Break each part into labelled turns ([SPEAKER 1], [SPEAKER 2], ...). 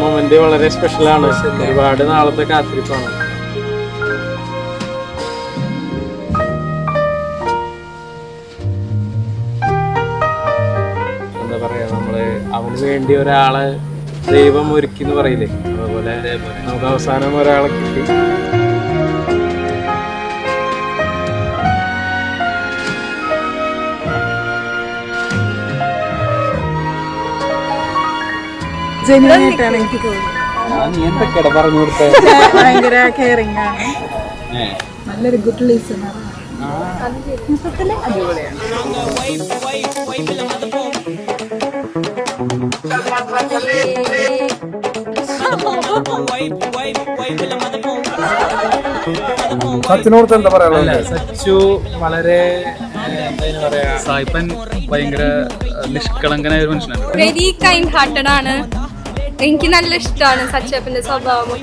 [SPEAKER 1] Moment വളരെ സ്പെഷ്യലാണ്. ഒരുപാട് നാളത്തെ കാത്തിരിപ്പാണ്. എന്താ പറയാ, നമ്മള് അവന് വേണ്ടി ഒരാളെ ദൈവം ഒരുക്കി എന്ന് പറയില്ലേ, അതുപോലെ നമുക്ക് അവസാനം ഒരാളെ കിട്ടി.
[SPEAKER 2] ജെന്യുവനായിട്ടാണ് എനിക്ക് തോന്നുന്നത്.
[SPEAKER 1] എന്തൊക്കെയാ പറഞ്ഞു കൊടുത്തത്?
[SPEAKER 2] ഭയങ്കര കെയറിംഗ് ആണ്, നല്ലൊരു ഗുഡ് ലിസണർ, അടിപൊളിയാണ്.
[SPEAKER 3] സച്ചിനോട് എന്താ പറയാ?
[SPEAKER 1] സച്ചു വളരെ എന്താ പറയാ,
[SPEAKER 4] സായിപ്പൻ ഭയങ്കര നിഷ്കളങ്കനായ ഒരു മനുഷ്യനാണ്.
[SPEAKER 5] വെരി കൈൻഡ് ഹാർട്ടഡ് ആണ്. എനിക്ക് നല്ല ഇഷ്ടമാണ് സച്ചപ്പന്റെ സ്വഭാവം.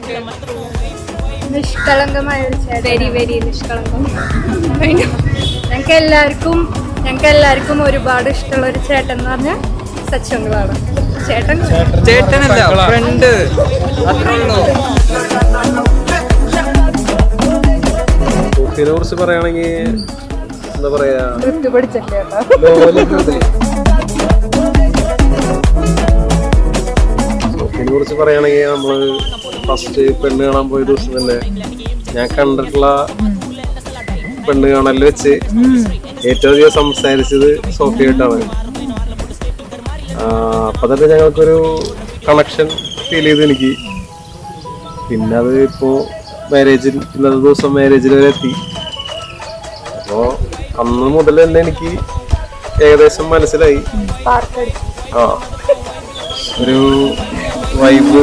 [SPEAKER 5] നിഷ്കളങ്കമായ വെരി വെരി നിഷ്കളങ്കം. ഞങ്ങൾക്ക് എല്ലാവർക്കും ഒരുപാട് ഇഷ്ടമുള്ള ഒരു ചേട്ടൻ എന്ന് പറഞ്ഞാൽ സച്ചങ്ങളാണ്.
[SPEAKER 4] ചേട്ടനല്ല, ഫ്രണ്ട്.
[SPEAKER 1] സോഫിയെ കുറിച്ച് പറയുകയാണെങ്കിൽ എന്താ പറയാ, സോഫിയെ കുറിച്ച് പറയുകയാണെങ്കിൽ നമ്മള് ഫസ്റ്റ് പെണ്ണ് കാണാൻ പോയ ദിവസം തന്നെ ഞാൻ കണ്ടിട്ടുള്ള പെണ്ണ് കാണലിൽ വെച്ച് ഏറ്റവും അധികം സംസാരിച്ചത് സോഫിയായിട്ടാണ്. അപ്പൊ തന്നെ ഞങ്ങൾക്കൊരു കണക്ഷൻ ഫീൽ ചെയ്തു എനിക്ക്. പിന്നെ അത് ഇപ്പോ ഇന്നത്തെ ദിവസം മാരേജിൽ വരെ എത്തി. അപ്പോ അന്ന് മുതൽ തന്നെ എനിക്ക് ഏകദേശം മനസ്സിലായി ഒരു വൈബ്.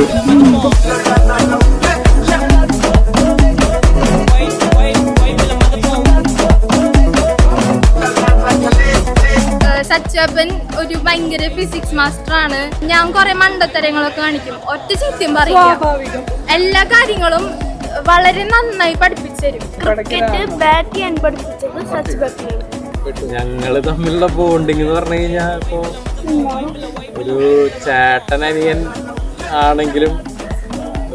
[SPEAKER 5] സച്ചപ്പൻ ഒരു ഭയങ്കര ഫിസിക്സ് മാസ്റ്റർ ആണ്. ഞാൻ കുറെ മണ്ടത്തരങ്ങളൊക്കെ കാണിക്കും, ഒറ്റ ചിത്യം പറയും. എല്ലാ കാര്യങ്ങളും വളരെ നന്നായി പഠിപ്പിച്ചു തരും. ക്രിക്കറ്റ് ബാറ്റ് ചെയ്യാൻ പഠിപ്പിച്ചത് സച്ച്.
[SPEAKER 1] ഞങ്ങള് തമ്മിലുള്ള ബോണ്ടിങ് എന്ന് പറഞ്ഞു കഴിഞ്ഞാൽ ഇപ്പോ ഒരു ചേട്ടനനിയൻ ആണെങ്കിലും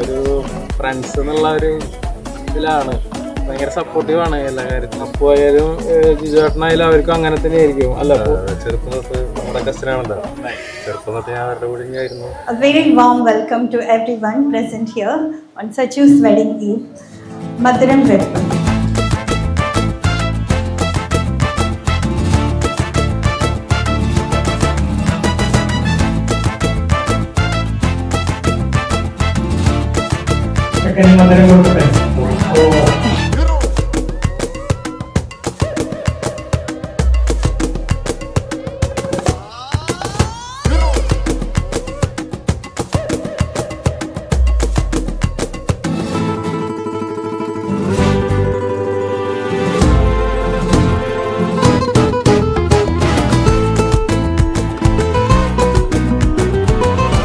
[SPEAKER 1] ഒരു ഫ്രണ്ട്സ് എന്നുള്ള ഒരു ഇതിലാണ്. ഭയങ്കര സപ്പോർട്ടീവാണ് എല്ലാ കാര്യത്തിലും. അപ്പോ ആയാലും ജിജുവേട്ടനായാലും അവർക്കും അങ്ങനെ തന്നെ ആയിരിക്കും. അല്ല, ചെറുപ്പത്ത് നമ്മുടെ കസിനാണല്ലോ, ചെറുപ്പത്തെ ഞാൻ അവരുടെ കൂടെ ആയിരുന്നു.
[SPEAKER 6] A very warm welcome to everyone present here on Sachu's wedding eve. Madhuram Vedpan.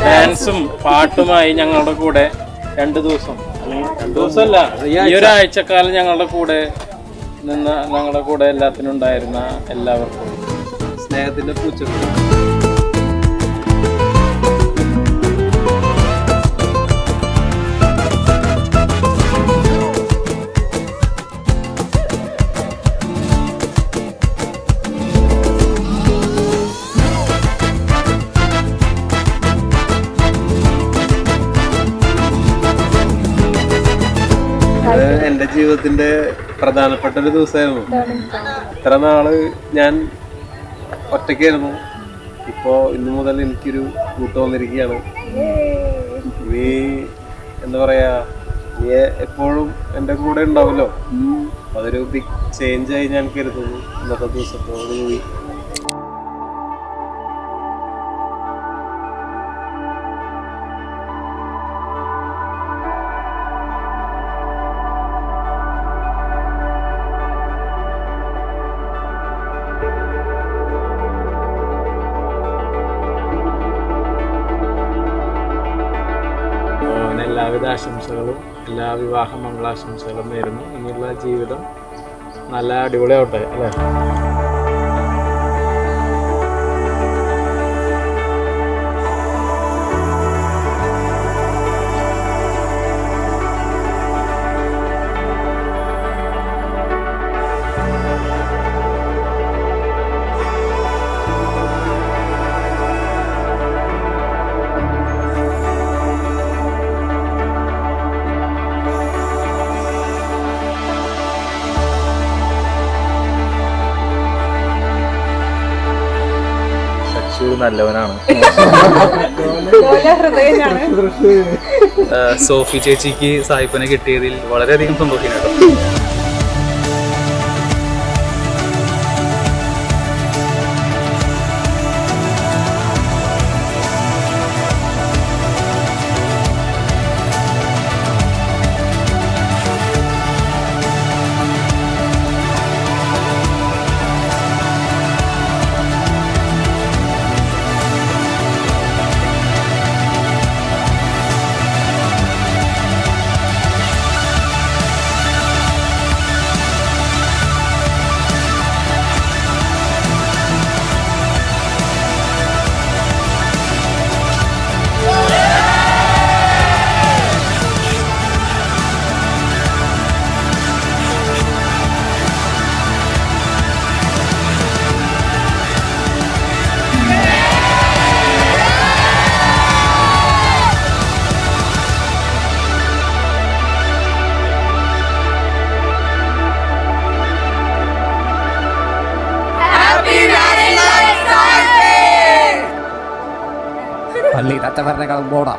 [SPEAKER 1] ഡാൻസും പാട്ടുമായി ഞങ്ങളുടെ കൂടെ 2 ദിവസം, 2 ദിവസമല്ല, ഈ ഒരാഴ്ചക്കാലം ഞങ്ങളുടെ കൂടെ നിന്ന് ഞങ്ങളുടെ കൂടെ എല്ലാത്തിനും ഉണ്ടായിരുന്ന എല്ലാവർക്കും സ്നേഹത്തിന്റെ പൂച്ചകൾ. എന്റെ ജീവിതത്തിന്റെ പ്രധാനപ്പെട്ട ഒരു ദിവസമായിരുന്നു. ഇത്ര നാള് ഞാൻ ഒറ്റയ്ക്കായിരുന്നു. ഇപ്പോ ഇന്നു മുതൽ എനിക്കൊരു കൂട്ട് വന്നിരിക്കുകയാണ്. നീ എന്താ പറയാ, നീ എപ്പോഴും എന്റെ കൂടെ ഉണ്ടാവുമല്ലോ. അതൊരു ബിഗ് ചേഞ്ച് ആയി ഞാൻ കരുതുന്നു ഇന്നത്തെ ദിവസത്തോട് കൂടി. എല്ലാവിധ
[SPEAKER 7] എല്ലാവിധ ആശംസകളും, എല്ലാ വിവാഹ മംഗളാശംസകളും നേരുന്നു. ഇനിയുള്ള ജീവിതം നല്ല അടിപൊളിയാവട്ടെ അല്ലേ?
[SPEAKER 4] നല്ലവനാണ്.
[SPEAKER 2] ഹൃദയനാണ്.
[SPEAKER 4] സോഫി ചേച്ചിക്ക് സായിപ്പനെ കിട്ടിയതിൽ വളരെയധികം സന്തോഷിക്കുന്നു.
[SPEAKER 3] പള്ളി തത്ത പറഞ്ഞ കളമ്പോടാ